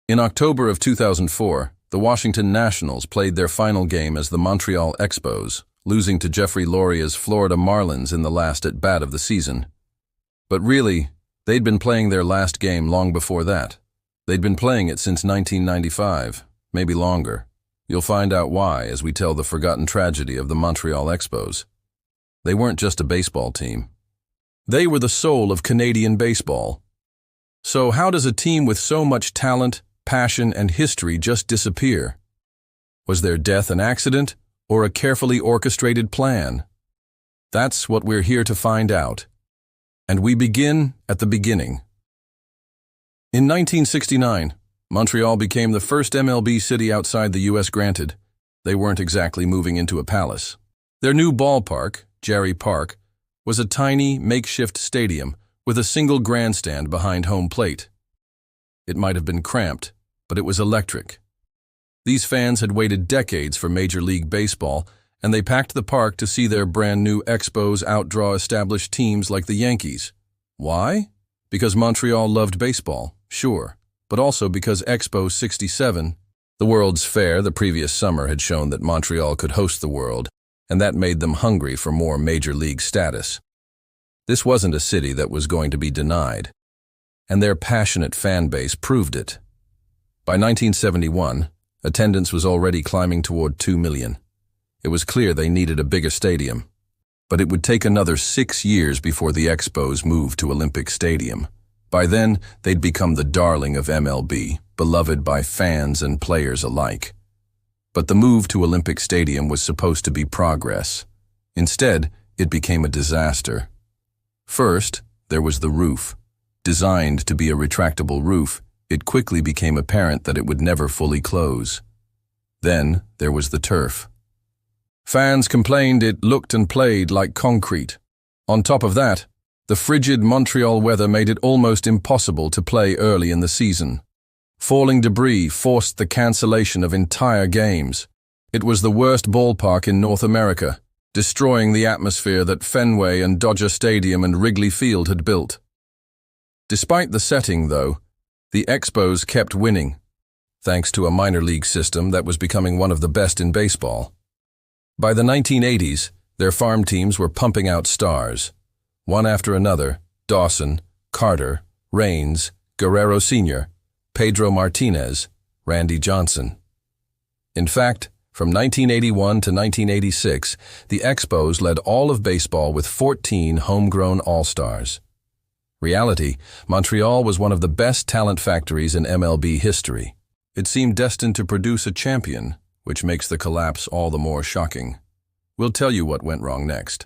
In October of 2004, the Washington Nationals played their final game as the Montreal Expos, losing to Jeffrey Loria's Florida Marlins in the last at-bat of the season. But really, they'd been playing their last game long before that. They'd been playing it since 1995, maybe longer. You'll find out why as we tell the forgotten tragedy of the Montreal Expos. They weren't just a baseball team. They were the soul of Canadian baseball. So how does a team with so much talent, passion, and history just disappear? Was their death an accident or a carefully orchestrated plan? That's what we're here to find out. And we begin at the beginning. In 1969, Montreal became the first MLB city outside the U.S. Granted, they weren't exactly moving into a palace. Their new ballpark, Jarry Park, was a tiny, makeshift stadium with a single grandstand behind home plate. It might have been cramped, but it was electric. These fans had waited decades for Major League Baseball, and they packed the park to see their brand new Expos outdraw established teams like the Yankees. Why? Because Montreal loved baseball, sure, but also because Expo 67, the World's Fair the previous summer, had shown that Montreal could host the world, and that made them hungry for more Major League status. This wasn't a city that was going to be denied, and their passionate fan base proved it. By 1971, attendance was already climbing toward 2 million. It was clear they needed a bigger stadium, but it would take another 6 years before the Expos moved to Olympic Stadium. By then, they'd become the darling of MLB, beloved by fans and players alike. But the move to Olympic Stadium was supposed to be progress. Instead, it became a disaster. First, there was the roof. Designed to be a retractable roof, it quickly became apparent that it would never fully close. Then, there was the turf. Fans complained it looked and played like concrete. On top of that, the frigid Montreal weather made it almost impossible to play early in the season. Falling debris forced the cancellation of entire games. It was the worst ballpark in North America, destroying the atmosphere that Fenway and Dodger Stadium and Wrigley Field had built. Despite the setting, though, the Expos kept winning, thanks to a minor league system that was becoming one of the best in baseball. By the 1980s, their farm teams were pumping out stars. One after another, Dawson, Carter, Raines, Guerrero Sr., Pedro Martinez, Randy Johnson. In fact, from 1981 to 1986, the Expos led all of baseball with 14 homegrown All-Stars. Reality, Montreal was one of the best talent factories in MLB history. It seemed destined to produce a champion, which makes the collapse all the more shocking. We'll tell you what went wrong next.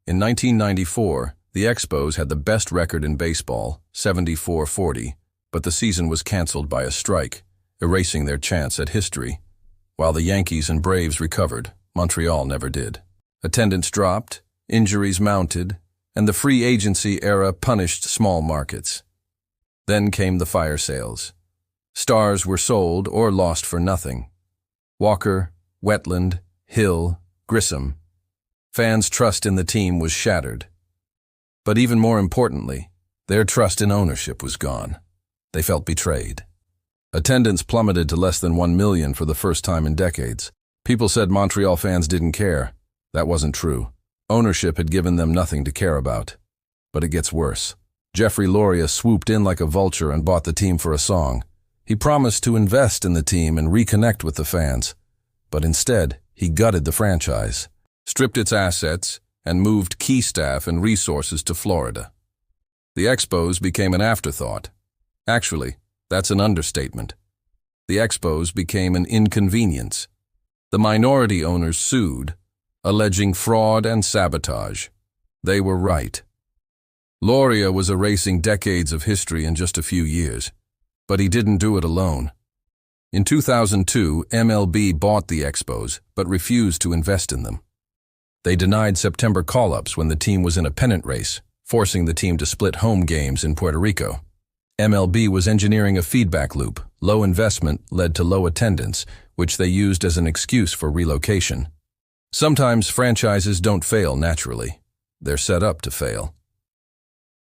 In 1994, the Expos had the best record in baseball, 74-40, but the season was canceled by a strike, erasing their chance at history. While the Yankees and Braves recovered, Montreal never did. Attendance dropped, injuries mounted, and the free agency era punished small markets. Then came the fire sales. Stars were sold or lost for nothing. Walker, Wetland, Hill, Grissom. Fans' trust in the team was shattered. But even more importantly, their trust in ownership was gone. They felt betrayed. Attendance plummeted to less than 1 million for the first time in decades. People said Montreal fans didn't care. That wasn't true. Ownership had given them nothing to care about. But it gets worse. Jeffrey Loria swooped in like a vulture and bought the team for a song. He promised to invest in the team and reconnect with the fans. But instead, he gutted the franchise, stripped its assets, and moved key staff and resources to Florida. The Expos became an afterthought. Actually, that's an understatement. The Expos became an inconvenience. The minority owners sued, alleging fraud and sabotage. They were right. Loria was erasing decades of history in just a few years, but he didn't do it alone. In 2002, MLB bought the Expos, but refused to invest in them. They denied September call-ups when the team was in a pennant race, forcing the team to split home games in Puerto Rico. MLB was engineering a feedback loop. Low investment led to low attendance, which they used as an excuse for relocation. Sometimes franchises don't fail naturally. They're set up to fail.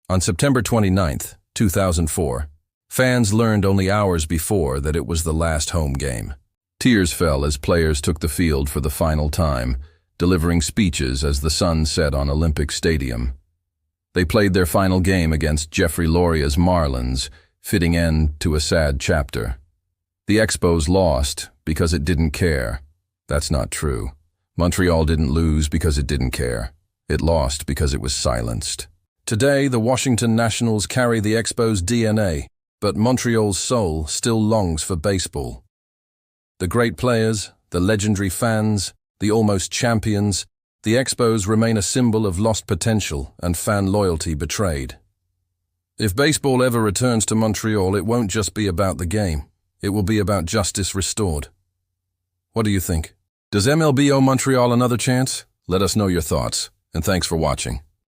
On September 29, 2004, Fans learned only hours before that it was the last home game. Tears fell as players took the field for the final time, delivering speeches as the sun set on Olympic Stadium. They played their final game against Jeffrey Loria's Marlins, fitting end to a sad chapter. The Expos lost because it didn't care. That's not true. Montreal didn't lose because it didn't care. It lost because it was silenced. Today, the Washington Nationals carry the Expos' DNA, but Montreal's soul still longs for baseball. The great players, the legendary fans, the almost champions, the Expos remain a symbol of lost potential and fan loyalty betrayed. If baseball ever returns to Montreal, it won't just be about the game. It will be about justice restored. What do you think? Does MLB owe Montreal another chance? Let us know your thoughts, and thanks for watching.